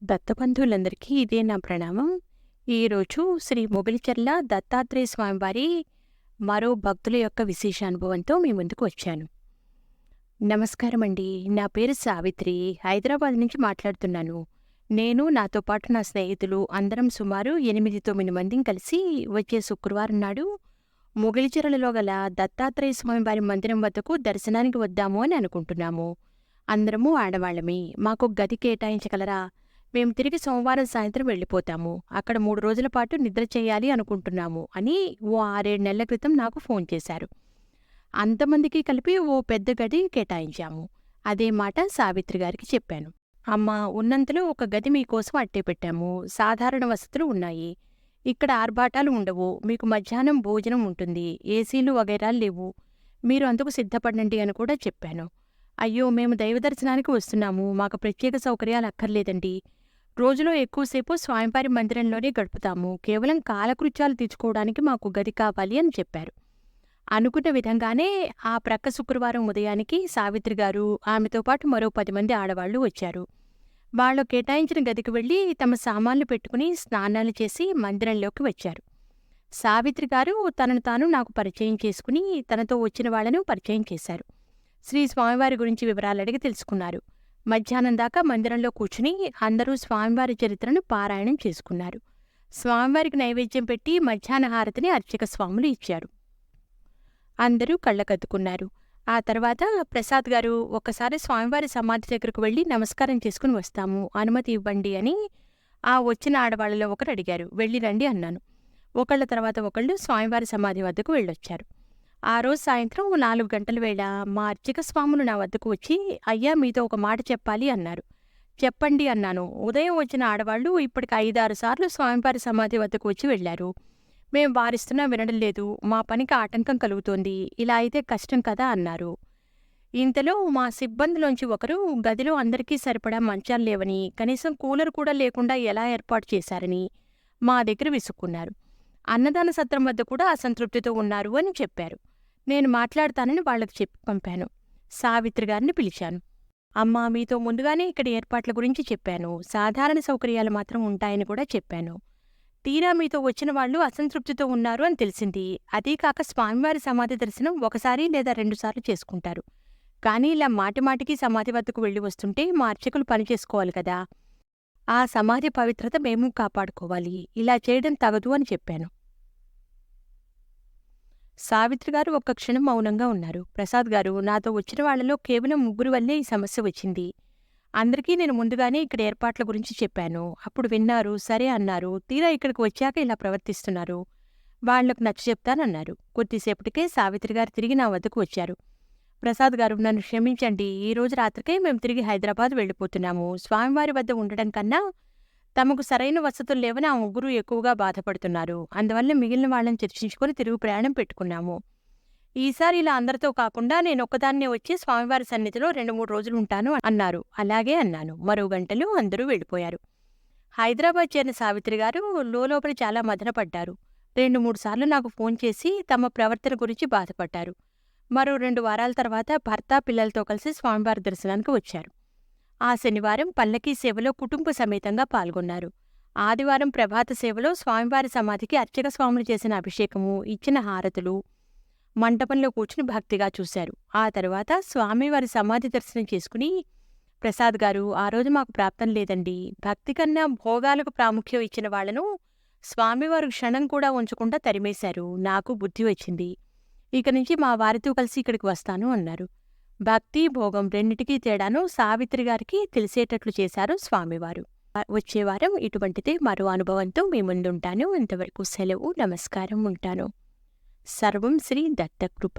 దత్తబంధువులందరికీ ఇదే నా ప్రణామం. ఈరోజు శ్రీ మొగిలిచెర్ల దత్తాత్రేయ స్వామివారి మరో భక్తుల యొక్క విశేష అనుభవంతో మీ ముందుకు వచ్చాను. నమస్కారమండి. నా పేరు సావిత్రి. హైదరాబాద్ నుంచి మాట్లాడుతున్నాను. నేను, నాతో పాటు నా స్నేహితులు అందరం సుమారు 8-9 మందిం కలిసి వచ్చే శుక్రవారం నాడు మొగిలిచెరలలో గల దత్తాత్రేయ స్వామివారి మందిరం వద్దకు దర్శనానికి వద్దాము అని అనుకుంటున్నాము. అందరము ఆడవాళ్ళమే. మాకు గది కేటాయించగలరా? మేము తిరిగి సోమవారం సాయంత్రం వెళ్ళిపోతాము. అక్కడ 3 రోజుల పాటు నిద్ర చేయాలి అనుకుంటున్నాము అని ఓ 6-7 నెలల క్రితం నాకు ఫోన్ చేశారు. అంతమందికి కలిపి ఓ పెద్ద గది కేటాయించాము. అదే మాట సావిత్రి గారికి చెప్పాను. అమ్మా, ఉన్నంతలో ఒక గది మీకోసం అట్టే పెట్టాము. సాధారణ వసతులు ఉన్నాయి. ఇక్కడ ఆర్భాటాలు ఉండవు. మీకు మధ్యాహ్నం భోజనం ఉంటుంది. ఏసీలు వగైరాలు లేవు. మీరు అందుకు సిద్ధపడండి అని కూడా చెప్పాను. అయ్యో, మేము దైవదర్శనానికి వస్తున్నాము. మాకు ప్రత్యేక సౌకర్యాలు అక్కర్లేదండి. రోజులో ఎక్కువసేపు స్వామివారి మందిరంలోనే గడుపుతాము. కేవలం కాలకృత్యాలు తీర్చుకోవడానికి మాకు గది కావాలి అని చెప్పారు. అనుకున్న విధంగానే ఆ ప్రక్క శుక్రవారం ఉదయానికి సావిత్రి గారు, ఆమెతో పాటు మరో 10 మంది ఆడవాళ్లు వచ్చారు. వాళ్ళు కేటాయించిన గదికి వెళ్లి తమ సామాన్లు పెట్టుకుని స్నానాలు చేసి మందిరంలోకి వచ్చారు. సావిత్రి గారు తనను తాను నాకు పరిచయం చేసుకుని తనతో వచ్చిన వాళ్లను పరిచయం చేశారు. శ్రీ స్వామివారి గురించి వివరాలు అడిగి తెలుసుకున్నారు. మధ్యాహ్నం దాకా మందిరంలో కూర్చుని అందరూ స్వామివారి చరిత్రను పారాయణం చేసుకున్నారు. స్వామివారికి నైవేద్యం పెట్టి మధ్యాహ్న హారతిని అర్చక స్వాములు ఇచ్చారు. అందరూ కళ్ళకద్దుకున్నారు. ఆ తర్వాత ప్రసాద్ గారు, ఒక్కసారి స్వామివారి సమాధి దగ్గరకు వెళ్లి నమస్కారం చేసుకుని వస్తాము, అనుమతి ఇవ్వండి అని ఆ వచ్చిన ఆడవాళ్లలో ఒకరు అడిగారు. వెళ్ళి రండి అన్నాను. ఒకళ్ళ తర్వాత ఒకళ్ళు స్వామివారి సమాధి వద్దకు వెళ్ళొచ్చారు. ఆ రోజు సాయంత్రం 4 గంటల వేళ మా అర్చక స్వాములు నా వద్దకు వచ్చి, అయ్యా, మీతో ఒక మాట చెప్పాలి అన్నారు. చెప్పండి అన్నాను. ఉదయం వచ్చిన ఆడవాళ్లు ఇప్పటికి 5-6 సార్లు స్వామివారి సమాధి వద్దకు వచ్చి వెళ్లారు. మేం వారిస్తున్నా వినడం లేదు. మా పనికి ఆటంకం కలుగుతోంది. ఇలా అయితే కష్టం కదా అన్నారు. ఇంతలో మా సిబ్బందిలోంచి ఒకరు గదిలో అందరికీ సరిపడా మంచాలు లేవని, కనీసం కూలర్ కూడా లేకుండా ఎలా ఏర్పాటు చేశారని మా దగ్గర విసుక్కున్నారు. అన్నదాన సత్రం వద్ద కూడా అసంతృప్తితో ఉన్నారు అని చెప్పారు. నేను మాట్లాడతానని వాళ్లకు చెప్పి పంపాను. సావిత్రి గారిని పిలిచాను. అమ్మా, మీతో ముందుగానే ఇక్కడ ఏర్పాట్ల గురించి చెప్పాను. సాధారణ సౌకర్యాలు మాత్రం ఉంటాయని కూడా చెప్పాను. తీరా మీతో వచ్చిన వాళ్ళు అసంతృప్తితో ఉన్నారు అని తెలిసింది. అదీకాక స్వామివారి సమాధి దర్శనం 1 లేదా 2 సార్లు చేసుకుంటారు. కానీ ఇలా మాటిమాటికి సమాధి వద్దకు వెళ్లి వస్తుంటే మా అర్చకులు పనిచేసుకోవాలి కదా. ఆ సమాధి పవిత్రత మేము కాపాడుకోవాలి. ఇలా చేయడం తగదు అని చెప్పాను. సావిత్రి గారు ఒక్క క్షణం మౌనంగా ఉన్నారు. ప్రసాద్ గారు, నాతో వచ్చిన వాళ్లలో కేవలం 3 వల్లే ఈ సమస్య వచ్చింది. అందరికీ నేను ముందుగానే ఇక్కడ ఏర్పాట్ల గురించి చెప్పాను. అప్పుడు విన్నారు, సరే అన్నారు. తీరా ఇక్కడికి వచ్చాక ఇలా ప్రవర్తిస్తున్నారు. వాళ్లకు నచ్చచెప్తానన్నారు. కొద్దిసేపటికే సావిత్రి గారు తిరిగి నా వద్దకు వచ్చారు. ప్రసాద్ గారు, నన్ను క్షమించండి. ఈ రోజు రాత్రికే మేము తిరిగి హైదరాబాద్ వెళ్ళిపోతున్నాము. స్వామివారి వద్ద ఉండడం కన్నా తమకు సరైన వసతులు లేవని ఆ 3 ఎక్కువగా బాధపడుతున్నారు. అందువల్ల మిగిలిన వాళ్ళని చర్చించుకుని తిరుగు ప్రయాణం పెట్టుకున్నాము. ఈసారి ఇలా అందరితో కాకుండా నేనొక్కదాన్నే వచ్చి స్వామివారి సన్నిధిలో 2-3 రోజులు ఉంటాను అన్నారు. అలాగే అన్నాను. మరో గంటలో అందరూ వెళ్ళిపోయారు. హైదరాబాద్ చేరిన సావిత్రి గారు లోపల చాలా మదనపడ్డారు. 2-3 సార్లు నాకు ఫోన్ చేసి తమ ప్రవర్తన గురించి బాధపడ్డారు. మరో 2 వారాల తర్వాత భర్త, పిల్లలతో కలిసి స్వామివారి దర్శనానికి వచ్చారు. ఆ శనివారం పల్లకీ సేవలో కుటుంబ సమేతంగా పాల్గొన్నారు. ఆదివారం ప్రభాత సేవలో స్వామివారి సమాధికి అర్చక స్వాములు చేసిన అభిషేకము, ఇచ్చిన హారతులు మంటపంలో కూర్చుని భక్తిగా చూశారు. ఆ తరువాత స్వామివారి సమాధి దర్శనం చేసుకుని, ప్రసాద్ గారు, ఆ రోజు మాకు ప్రాప్తం లేదండి. భక్తి కన్నా భోగాలకు ప్రాముఖ్యం ఇచ్చిన వాళ్లను స్వామివారు క్షణం కూడా ఉంచకుండా తరిమేశారు. నాకు బుద్ధి వచ్చింది. ఇక నుంచి మా వారితో కలిసి ఇక్కడికి వస్తాను అన్నారు. భక్తి, భోగం రెండిటికీ తేడాను సావిత్రి గారికి తెలిసేటట్లు చేశారు స్వామివారు. వచ్చే వారం ఇటువంటిదే మరో అనుభవంతో మీ ముందుంటాను. ఇంతవరకు సెలవు. నమస్కారం. ఉంటాను. సర్వం శ్రీ దత్తకృప.